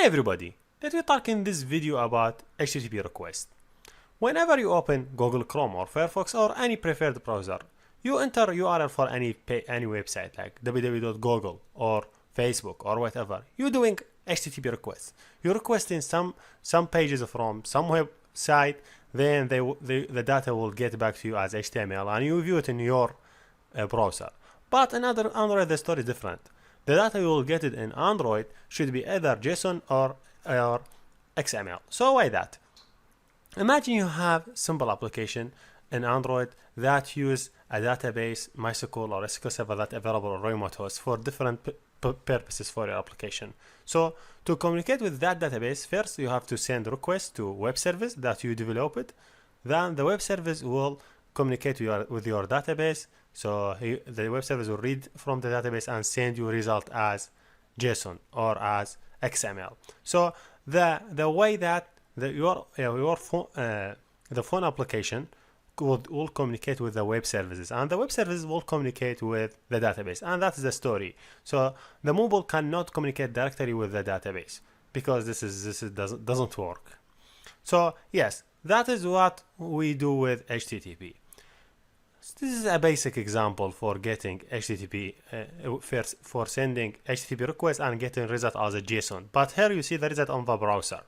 Hey everybody, let me talk in this video about HTTP request. Whenever you open Google Chrome or Firefox or any preferred browser, you enter URL for any website like www.google or Facebook or whatever. You're doing HTTP requests. You're requesting some pages from some website, then the data will get back to you as HTML and you view it in your browser. But in Android the story is different. The data you will get it in Android should be either JSON or XML. So why that? Imagine you have simple application in Android that use a database, MySQL or SQL Server that available on remote host for different purposes for your application. So to communicate with that database, first you have to send requests to web service that you developed. Then the web service will communicate with your database. So the web service will read from the database and send you result as JSON or as XML. So the way that your phone application will communicate with the web services, and the web services will communicate with the database, and that's the story. So the mobile cannot communicate directly with the database because this doesn't work. So yes, that is what we do with HTTP. This is a basic example for getting HTTP for sending HTTP request and getting result as a JSON. But here you see the result on the browser.